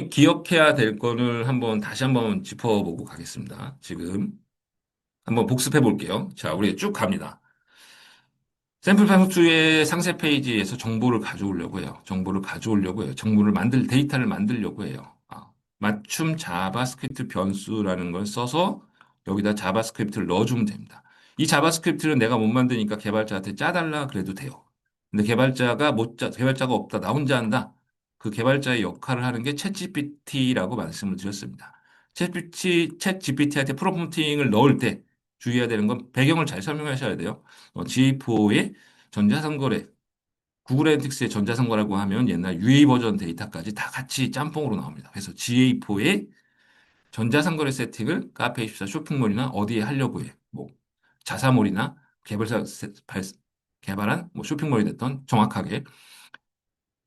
기억해야 될 거를 다시 한번 짚어보고 가겠습니다. 지금 한번 복습해 볼게요. 자, 우리 쭉 갑니다. 샘플 파수투의 상세 페이지에서 정보를 가져오려고 해요. 데이터를 만들려고 해요. 맞춤 자바스크립트 변수라는 걸 써서 여기다 자바스크립트를 넣어주면 됩니다. 이 자바스크립트는 내가 못 만드니까 개발자한테 짜달라 그래도 돼요. 근데 개발자가 없다. 나 혼자 한다. 그 개발자의 역할을 하는 게 챗GPT라고 말씀을 드렸습니다. 챗GPT한테 프롬프팅을 넣을 때 주의해야 되는 건 배경을 잘 설명하셔야 돼요. GA4의 전자상거래, 구글 애널리틱스의 전자상거래라고 하면 옛날 UA 버전 데이터까지 다 같이 짬뽕으로 나옵니다. 그래서 GA4의 전자상거래 세팅을 카페24 쇼핑몰이나 어디에 하려고 해. 뭐 자사몰이나 개발사 개발한 뭐 쇼핑몰이 됐던 정확하게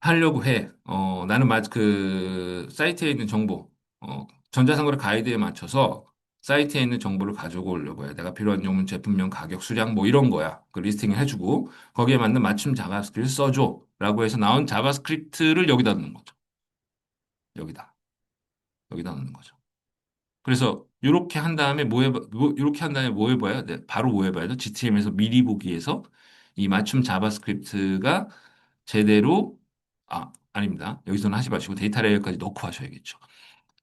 하려고 해. 나는 그 사이트에 있는 정보, 전자상거래 가이드에 맞춰서 사이트에 있는 정보를 가지고 오려고 해. 내가 필요한 용문, 제품명, 가격, 수량 뭐 이런 거야. 그 리스팅을 해주고 거기에 맞는 맞춤 자바스크립트 써줘. 라고 해서 나온 자바스크립트를 여기다 넣는 거죠. 여기다. 여기다 넣는 거죠. 그래서 이렇게 한 다음에 뭐 해봐야 돼? 바로 뭐 해봐야 돼? GTM에서 미리 보기에서 이 맞춤 자바스크립트가 제대로 아닙니다. 여기서는 하지 마시고 데이터 레이어까지 넣고 하셔야겠죠.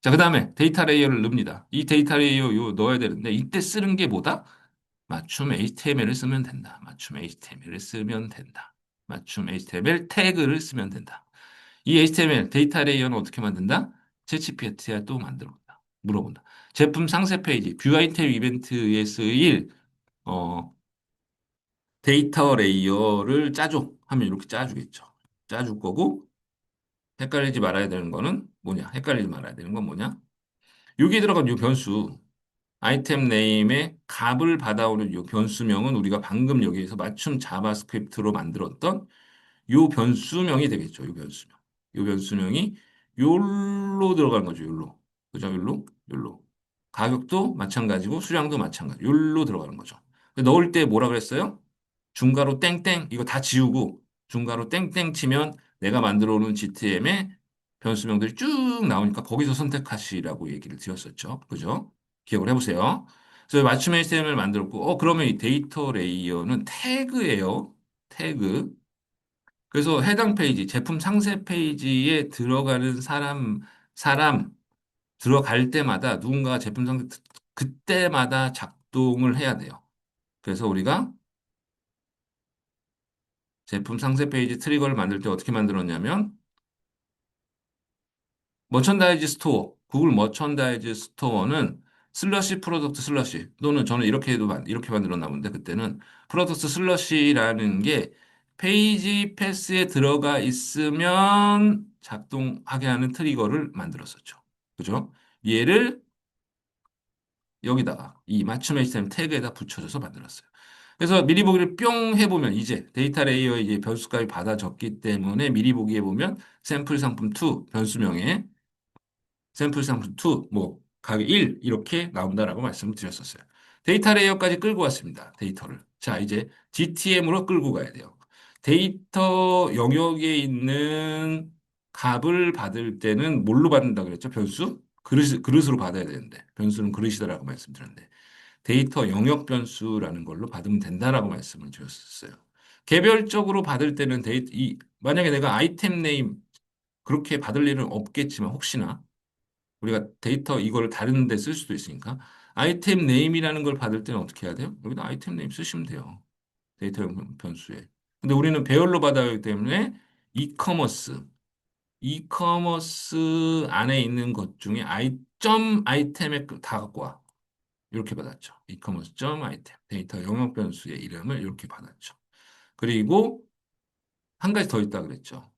자, 그다음에 데이터 레이어를 넣습니다. 이 데이터 레이어 넣어야 되는데 이때 쓰는 게 뭐다? 맞춤 HTML을 쓰면 된다. 맞춤 HTML을 쓰면 된다. 맞춤 HTML 태그를 쓰면 된다. 이 HTML 데이터 레이어는 어떻게 만든다? 챗GPT가 또 만들어 본다. 물어본다. 제품 상세 페이지, 뷰 아이템 이벤트에 쓰일 어, 데이터 레이어를 짜줘 하면 이렇게 짜주겠죠. 짜줄 거고 헷갈리지 말아야 되는 건 뭐냐? 여기에 들어간 이 변수 아이템 네임의 값을 받아오는 이 변수명은 우리가 방금 여기에서 맞춤 자바스크립트로 만들었던 요 변수명이 되겠죠. 요 변수명. 요 변수명이 요로 들어가는 거죠. 요로. 그죠? 요로? 요로. 가격도 마찬가지고 수량도 마찬가지. 요로 들어가는 거죠. 넣을 때 뭐라 그랬어요? 중괄호 땡땡 이거 다 지우고 중괄호 땡땡 치면 내가 만들어 놓은 GTM의 변수명들이 쭉 나오니까 거기서 선택하시라고 얘기를 드렸었죠. 그죠? 기억을 해보세요. 그래서 맞춤 HTML을 만들었고, 그러면 이 데이터 레이어는 태그예요. 태그. 그래서 해당 페이지, 제품 상세 페이지에 들어가는 사람 들어갈 때마다 누군가가 제품 상세, 그때마다 작동을 해야 돼요. 그래서 우리가 제품 상세 페이지 트리거를 만들 때 어떻게 만들었냐면, 머천다이즈 스토어, 구글 머천다이즈 스토어는 슬러시 프로덕트 슬러시 또는 저는 이렇게 만들었나 본데 그때는 프로덕트 슬러시라는 게 페이지 패스에 들어가 있으면 작동하게 하는 트리거를 만들었었죠. 그죠? 얘를 여기다가 이 맞춤 HTML 태그에다 붙여줘서 만들었어요. 그래서 미리 보기를 뿅 해보면 이제 데이터 레이어에 이제 변수값이 받아졌기 때문에 미리 보기 해보면 샘플 상품 2 변수명에 샘플 상품 2, 뭐, 가격 1, 이렇게 나온다라고 말씀을 드렸었어요. 데이터 레이어까지 끌고 왔습니다. 데이터를. 자, 이제 GTM으로 끌고 가야 돼요. 데이터 영역에 있는 값을 받을 때는 뭘로 받는다 그랬죠? 변수? 그릇으로 받아야 되는데. 변수는 그릇이다라고 말씀드렸는데. 데이터 영역 변수라는 걸로 받으면 된다라고 말씀을 드렸었어요. 개별적으로 받을 때는 만약에 내가 아이템 네임 그렇게 받을 일은 없겠지만 혹시나 우리가 데이터 이거를 다른 데 쓸 수도 있으니까 아이템 네임이라는 걸 받을 때는 어떻게 해야 돼요? 여기다 아이템 네임 쓰시면 돼요. 데이터 변수에. 근데 우리는 배열로 받아야 하기 때문에 이커머스, 이커머스 안에 있는 것 중에 점 아이템에 다 갖고 와. 이렇게 받았죠. 이커머스 점 아이템. 데이터 영역 변수의 이름을 이렇게 받았죠. 그리고 한 가지 더 있다 그랬죠.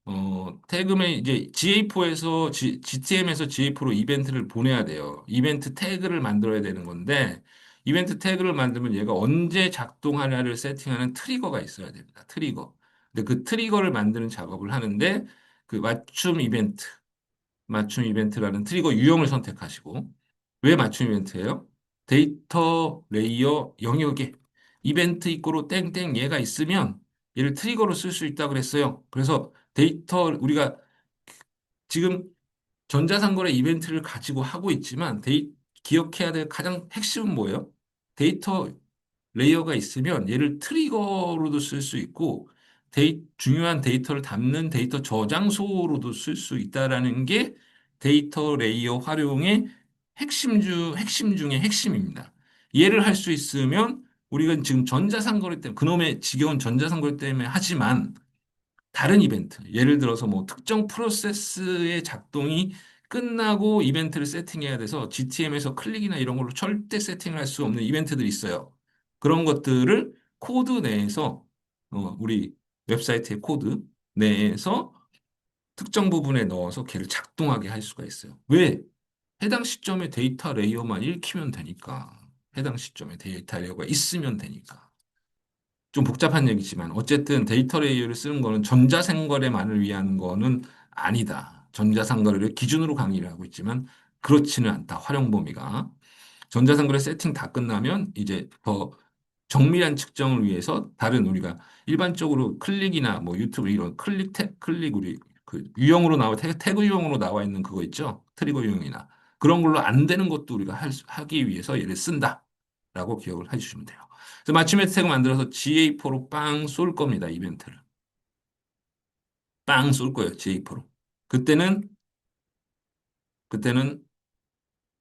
태그에 이제 GA4에서 GTM에서 GA4로 이벤트를 보내야 돼요. 이벤트 태그를 만들어야 되는 건데 이벤트 태그를 만들면 얘가 언제 작동하냐를 세팅하는 트리거가 있어야 됩니다. 트리거. 근데 그 트리거를 만드는 작업을 하는데 그 맞춤 이벤트라는 트리거 유형을 선택하시고 왜 맞춤 이벤트예요? 데이터 레이어 영역에 이벤트 입구로 땡땡 얘가 있으면 얘를 트리거로 쓸 수 있다 그랬어요. 그래서 우리가 지금 전자상거래 이벤트를 가지고 하고 있지만 기억해야 될 가장 핵심은 뭐예요? 데이터 레이어가 있으면 얘를 트리거로도 쓸 수 있고 중요한 데이터를 담는 데이터 저장소로도 쓸 수 있다라는 게 데이터 레이어 활용의 핵심 중의 핵심입니다. 이해를 할 수 있으면 우리가 지금 전자상거래 때문에 그놈의 지겨운 전자상거래 때문에 하지만 다른 이벤트, 예를 들어서 뭐 특정 프로세스의 작동이 끝나고 이벤트를 세팅해야 돼서 GTM에서 클릭이나 이런 걸로 절대 세팅을 할 수 없는 이벤트들이 있어요. 그런 것들을 코드 내에서 우리 웹사이트의 코드 내에서 특정 부분에 넣어서 걔를 작동하게 할 수가 있어요. 왜? 해당 시점에 데이터 레이어만 읽히면 되니까. 해당 시점에 데이터 레이어가 있으면 되니까. 좀 복잡한 얘기지만 어쨌든 데이터 레이어를 쓰는 거는 전자생거래만을 위한 거는 아니다. 전자상거래를 기준으로 강의를 하고 있지만 그렇지는 않다. 활용 범위가. 전자상거래 세팅 다 끝나면 이제 더 정밀한 측정을 위해서 다른 우리가 일반적으로 클릭이나 뭐 유튜브 이런 클릭 우리 그 유형으로 태그 유형으로 나와 있는 그거 있죠? 트리거 유형이나 그런 걸로 안 되는 것도 우리가 하기 위해서 얘를 쓴다라고 기억을 해주시면 돼요. 그래서 맞춤 혜택을 만들어서 GA4로 빵 쏠 겁니다. 이벤트를. 빵 쏠 거예요. GA4로. 그때는 그때는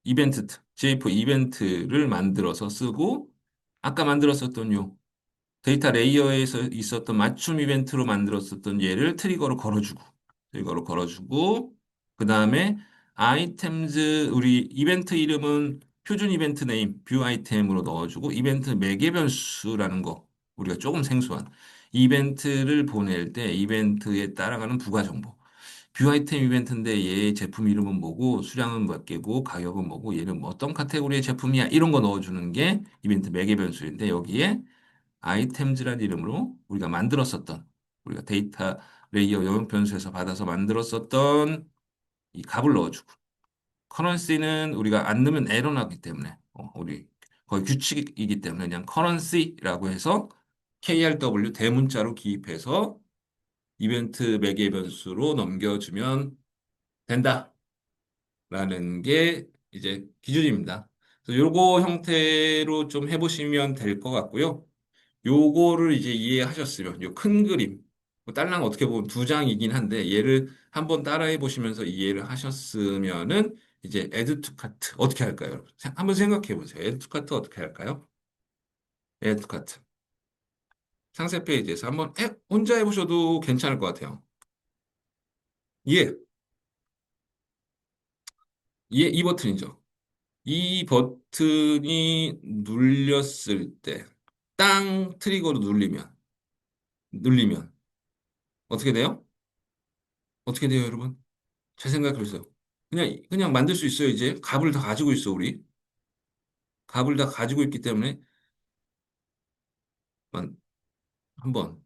GA4 이벤트를 만들어서 쓰고 아까 만들었었던 요 데이터 레이어에서 있었던 맞춤 이벤트로 만들었었던 얘를 트리거로 걸어주고, 그 다음에 아이템즈, 우리 이벤트 이름은 표준 이벤트 네임, 뷰 아이템으로 넣어주고, 이벤트 매개 변수라는 거, 우리가 조금 생소한 이벤트를 보낼 때 이벤트에 따라가는 부가 정보. 뷰 아이템 이벤트인데 얘 제품 이름은 뭐고, 수량은 몇 개고, 가격은 뭐고, 얘는 뭐 어떤 카테고리의 제품이야, 이런 거 넣어주는 게 이벤트 매개 변수인데, 여기에 아이템즈란 이름으로 우리가 데이터 레이어 영역 변수에서 받아서 만들었었던 이 값을 넣어주고 커런시는 우리가 안 넣으면 에러 나기 때문에 우리 거의 규칙이기 때문에 그냥 커런시라고 해서 KRW 대문자로 기입해서 이벤트 매개 변수로 넘겨주면 된다라는 게 이제 기준입니다. 그래서 요거 형태로 좀 해보시면 될 것 같고요. 요거를 이제 이해하셨으면, 요 큰 그림, 뭐 딸랑 어떻게 보면 두 장이긴 한데, 얘를 한번 따라해 보시면서 이해를 하셨으면은, 이제 에드 투 카트 어떻게 할까요? 여러분? 한번 생각해 보세요. 에드 투 카트 어떻게 할까요? 에드 투 카트. 상세 페이지에서 한번 혼자 해보셔도 괜찮을 것 같아요. 예, 예, 이 버튼이죠. 이 버튼이 눌렸을 때, 땅 트리거로 눌리면, 어떻게 돼요? 어떻게 돼요, 여러분? 제 생각해보세요. 그냥 만들 수 있어요, 이제. 값을 다 가지고 있어, 우리. 값을 다 가지고 있기 때문에, 만, 한번,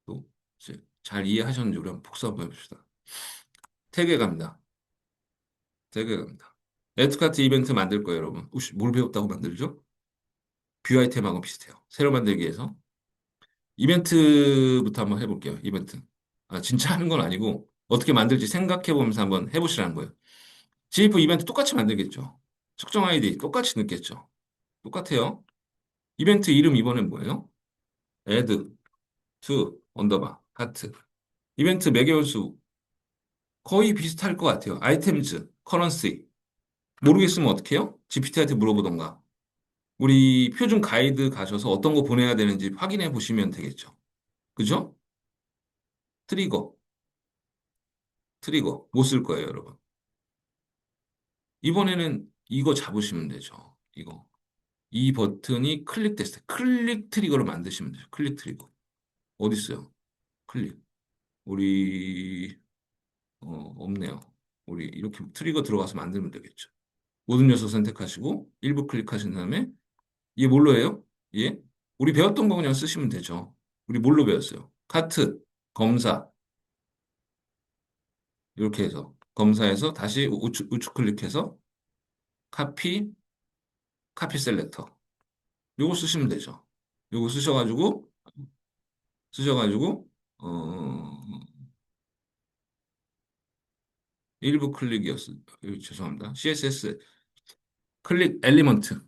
또, 이제 잘 이해하셨는지 우리 한번 복사 한번 해봅시다. 태그에 갑니다. 태그에 갑니다. 에드카트 이벤트 만들 거예요, 여러분. 혹시 뭘 배웠다고 만들죠? 뷰 아이템하고 비슷해요. 새로 만들기 위해서. 이벤트부터 한번 해볼게요, 이벤트. 아, 진짜 하는 건 아니고, 어떻게 만들지 생각해보면서 한번 해보시라는 거예요. GF 이벤트 똑같이 만들겠죠. 측정 아이디 똑같이 넣겠죠. 똑같아요. 이벤트 이름 이번엔 뭐예요? add to 언더바 하트. 이벤트 매개연수 거의 비슷할 것 같아요. 아이템즈, 커런시. 모르겠으면 어떻게 해요? GPT한테 물어보던가. 우리 표준 가이드 가셔서 어떤 거 보내야 되는지 확인해 보시면 되겠죠. 그죠? 트리거, 트리거. 못 쓸 거예요, 여러분. 이번에는 이거 잡으시면 되죠. 이거. 이 버튼이 클릭됐을 때 클릭 트리거를 만드시면 돼요. 클릭 트리거. 어디 있어요? 클릭. 우리 없네요. 우리 이렇게 트리거 들어가서 만들면 되겠죠. 모든 요소 선택하시고 일부 클릭하신 다음에 이게 뭘로 해요? 예? 우리 배웠던 거 그냥 쓰시면 되죠. 우리 뭘로 배웠어요? 카트, 검사 이렇게 해서 검사해서 다시 우측 클릭해서 카피, 카피 셀렉터 요거 쓰시면 되죠. 요거 쓰셔가지고 어, 일부 클릭이었어. 죄송합니다. CSS 클릭 엘리먼트.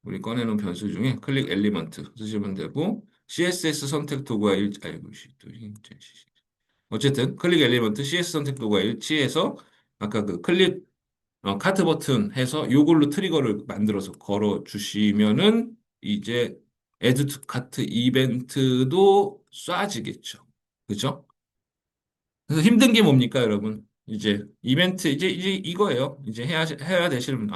우리 꺼내놓은 변수 중에 클릭 엘리먼트 쓰시면 되고, CSS 선택 도구와 아이고, 또 어쨌든 클릭 엘리먼트 CS 선택 도구와 일치해서 아까 그 클릭 카트 버튼 해서 요걸로 트리거를 만들어서 걸어 주시면은 이제 애드 투 카트 이벤트도 쏴지겠죠. 그죠? 그래서 힘든 게 뭡니까, 여러분? 이제 이벤트 이제 이거예요. 이제 해야 되실 분.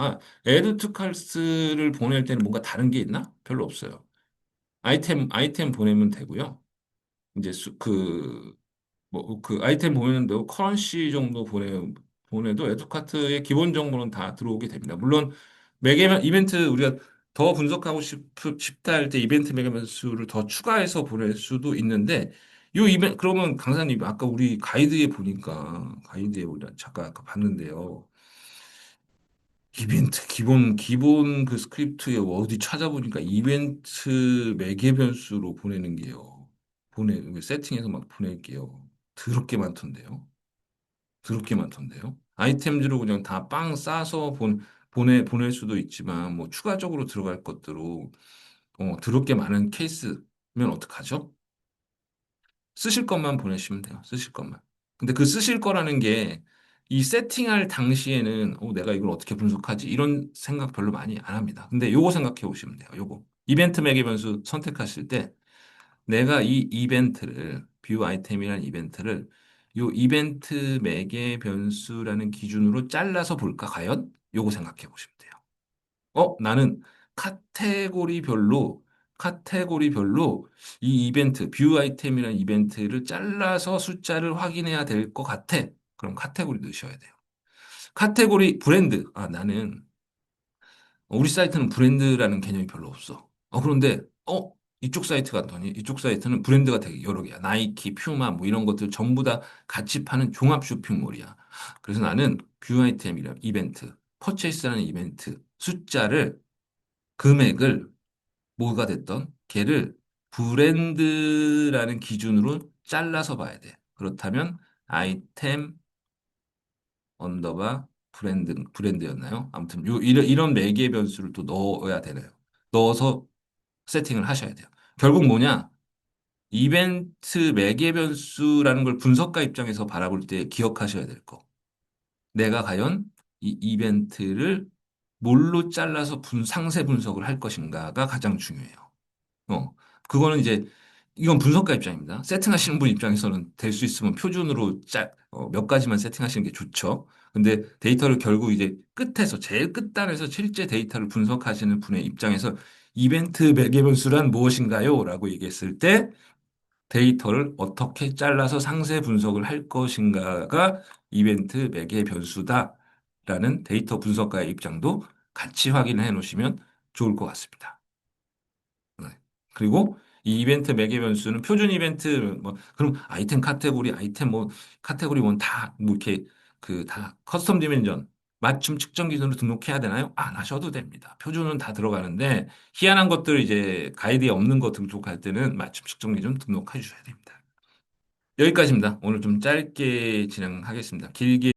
애드 투 카트를 보낼 때는 뭔가 다른 게 있나? 별로 없어요. 아이템 보내면 되고요. 이제 뭐, 그 아이템 보내는데 커런시 정도 보내도 에듀카트의 기본 정보는 다 들어오게 됩니다. 물론, 매개면 이벤트 우리가 더 분석하고 싶다 할 때 이벤트 매개면 수를 더 추가해서 보낼 수도 있는데, 요 이벤트, 그러면 강사님, 아까 우리 가이드에 우리 잠깐 아까 봤는데요. 이벤트, 기본 그 스크립트에 어디 찾아보니까 이벤트 매개 변수로 보내는 게요. 세팅해서 막 보낼게요. 더럽게 많던데요. 더럽게 많던데요. 아이템들로 그냥 다 빵 싸서 보낼 수도 있지만, 뭐, 추가적으로 들어갈 것들로, 더럽게 많은 케이스면 어떡하죠? 쓰실 것만 보내시면 돼요. 쓰실 것만. 근데 그 쓰실 거라는 게 이 세팅할 당시에는 내가 이걸 어떻게 분석하지? 이런 생각 별로 많이 안 합니다. 근데 요거 생각해 보시면 돼요. 요거. 이벤트 매개 변수 선택하실 때 내가 이 이벤트를 뷰 아이템이라는 이벤트를 요 이벤트 매개 변수라는 기준으로 잘라서 볼까 과연? 요거 생각해 보시면 돼요. 나는 카테고리별로, 카테고리별로 이 이벤트, 뷰 아이템이라는 이벤트를 잘라서 숫자를 확인해야 될 것 같아. 그럼 카테고리 넣으셔야 돼요. 카테고리 브랜드. 나는 우리 사이트는 브랜드라는 개념이 별로 없어. 그런데, 이쪽 사이트 갔더니 이쪽 사이트는 브랜드가 되게 여러 개야. 나이키, 퓨마, 뭐 이런 것들 전부 다 같이 파는 종합 쇼핑몰이야. 그래서 나는 뷰 아이템이랑 이벤트, 퍼체이스라는 이벤트 숫자를 금액을 뭐가 됐던 걔를 브랜드라는 기준으로 잘라서 봐야 돼. 그렇다면 아이템 언더바 브랜드였나요? 아무튼 이런 매개 변수를 또 넣어야 되나요? 넣어서 세팅을 하셔야 돼요. 결국 뭐냐? 이벤트 매개 변수라는 걸 분석가 입장에서 바라볼 때 기억하셔야 될 거. 내가 과연 이 이벤트를 뭘로 잘라서 상세 분석을 할 것인가가 가장 중요해요. 어, 그거는 이제, 이건 분석가 입장입니다. 세팅하시는 분 입장에서는 될 수 있으면 표준으로 몇 가지만 세팅하시는 게 좋죠. 근데 데이터를 결국 이제 제일 끝단에서 실제 데이터를 분석하시는 분의 입장에서 이벤트 매개 변수란 무엇인가요? 라고 얘기했을 때 데이터를 어떻게 잘라서 상세 분석을 할 것인가가 이벤트 매개 변수다라는 데이터 분석가의 입장도 같이 확인해 놓으시면 좋을 것 같습니다. 네. 그리고 이 이벤트 매개 변수는 표준 이벤트 뭐 그럼 아이템 카테고리 아이템 뭐 카테고리 원다뭐 이렇게 그 다 커스텀 디멘전 맞춤 측정 기준으로 등록해야 되나요? 안 하셔도 됩니다. 표준은 다 들어가는데 희한한 것들 이제 가이드에 없는 거 등록할 때는 맞춤 측정 기준 등록해 주셔야 됩니다. 여기까지입니다. 오늘 좀 짧게 진행하겠습니다. 길게